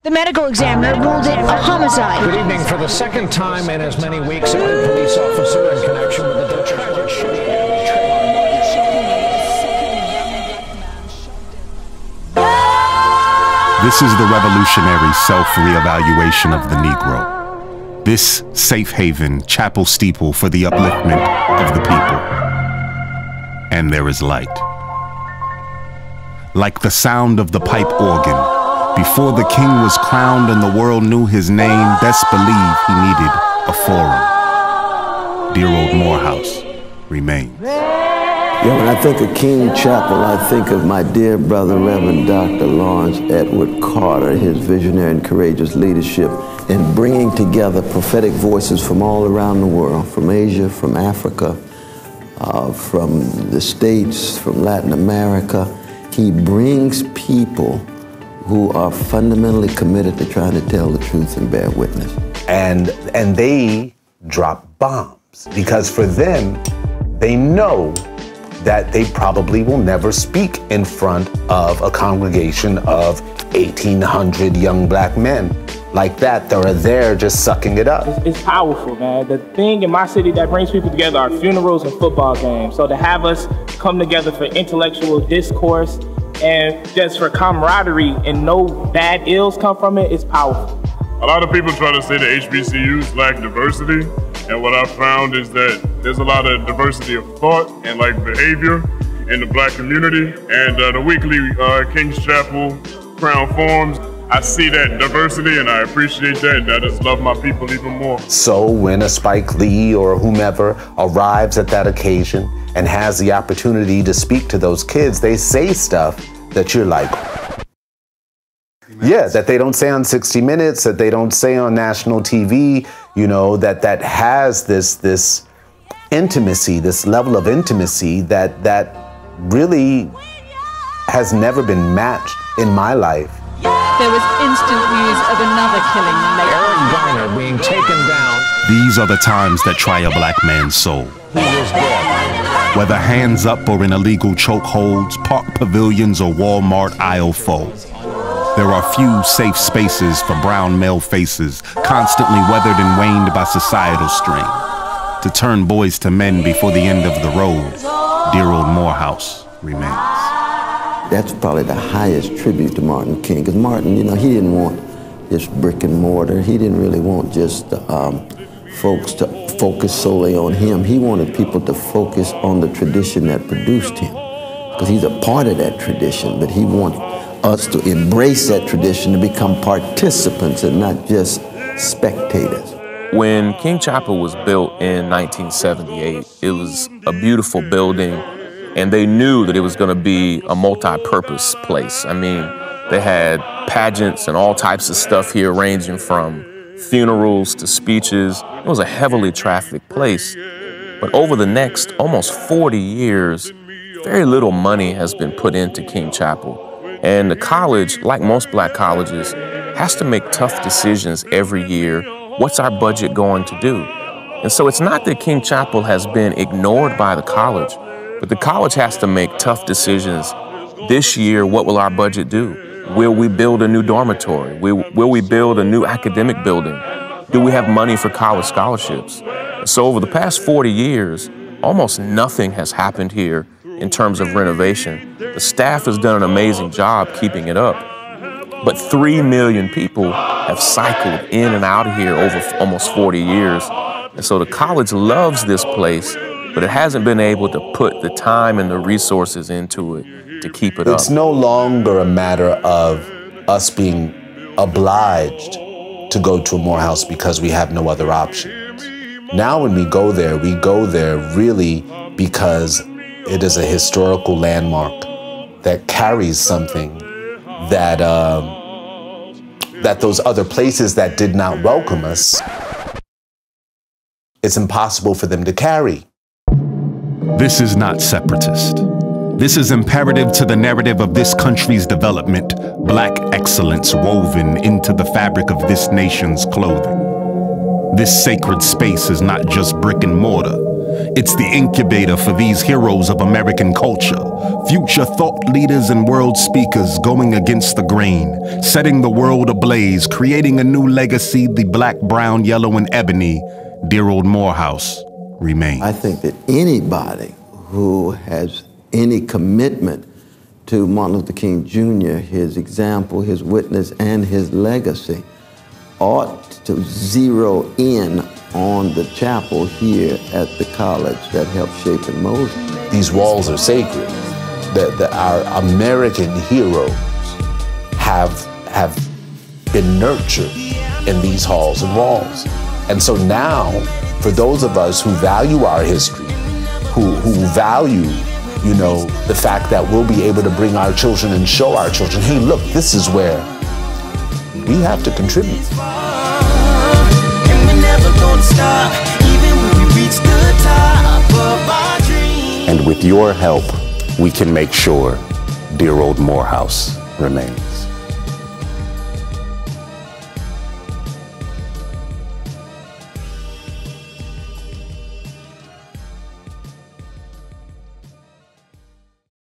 The medical examiner ruled it a homicide. Good evening. For the second time in as many weeks, a police officer in connection with the tragic shooting. This is the revolutionary self-reevaluation of the Negro. This safe haven, chapel steeple for the upliftment of the people. And there is light. Like the sound of the pipe organ, before the king was crowned and the world knew his name, best believe he needed a forum. Dear old Morehouse remains. Yeah, when I think of King Chapel, I think of my dear brother, Reverend Dr. Lawrence Edward Carter, his visionary and courageous leadership in bringing together prophetic voices from all around the world, from Asia, from Africa, from the States, from Latin America. He brings people who are fundamentally committed to trying to tell the truth and bear witness. And they drop bombs because for them, they know that they probably will never speak in front of a congregation of 1,800 young black men like that are there just sucking it up. It's powerful, man. The thing in my city that brings people together are funerals and football games. So to have us come together for intellectual discourse and just for camaraderie and no bad ills come from it, it's powerful. A lot of people try to say the HBCUs lack diversity, and what I've found is that there's a lot of diversity of thought and behavior in the black community. And the weekly King's Chapel Crown Forums, I see that diversity and I appreciate that, and I just love my people even more. So when a Spike Lee or whomever arrives at that occasion and has the opportunity to speak to those kids, they say stuff that you're like, yeah, that they don't say on 60 Minutes, that they don't say on national TV, you know, that has this intimacy, this level of intimacy that really has never been matched in my life. There was instant news of another killing later. Eric Garner being taken down. These are the times that try a black man's soul. He was dead. Whether hands up or in illegal chokeholds, park pavilions or Walmart aisle foe. There are few safe spaces for brown male faces, constantly weathered and waned by societal strain. To turn boys to men before the end of the road, dear old Morehouse remains. That's probably the highest tribute to Martin King, because Martin, you know, he didn't want just brick and mortar. He didn't really want just folks to focus solely on him. He wanted people to focus on the tradition that produced him, because he's a part of that tradition, but he wants us to embrace that tradition, to become participants and not just spectators. When King Chapel was built in 1978, it was a beautiful building, and they knew that it was going to be a multi-purpose place. I mean, they had pageants and all types of stuff here, ranging from funerals to speeches. It was a heavily trafficked place. But over the next almost 40 years, very little money has been put into King Chapel. And the college, like most black colleges, has to make tough decisions every year. What's our budget going to do? And so it's not that King Chapel has been ignored by the college, but the college has to make tough decisions. This year, what will our budget do? Will we build a new dormitory? Will we build a new academic building? Do we have money for college scholarships? So over the past 40 years, almost nothing has happened here in terms of renovation. The staff has done an amazing job keeping it up. But 3 million people have cycled in and out of here over almost 40 years. And so the college loves this place, but it hasn't been able to put the time and the resources into it to keep it up. It's no longer a matter of us being obliged to go to a Morehouse because we have no other options. Now when we go there really because it is a historical landmark that carries something that that those other places that did not welcome us, it's impossible for them to carry. This is not separatist. This is imperative to the narrative of this country's development, black excellence woven into the fabric of this nation's clothing. This sacred space is not just brick and mortar. It's the incubator for these heroes of American culture, future thought leaders and world speakers going against the grain, setting the world ablaze, creating a new legacy, the black, brown, yellow, and ebony, dear old Morehouse remains. I think that anybody who has any commitment to Martin Luther King Jr., his example, his witness, and his legacy ought to zero in on the chapel here at the college that helped shape and mold it. These walls are sacred. Our American heroes have been nurtured in these halls and walls. And so now, for those of us who value our history, who value, you know, the fact that we'll be able to bring our children and show our children, hey, look, this is where we have to contribute. And with your help, we can make sure dear old Morehouse remains.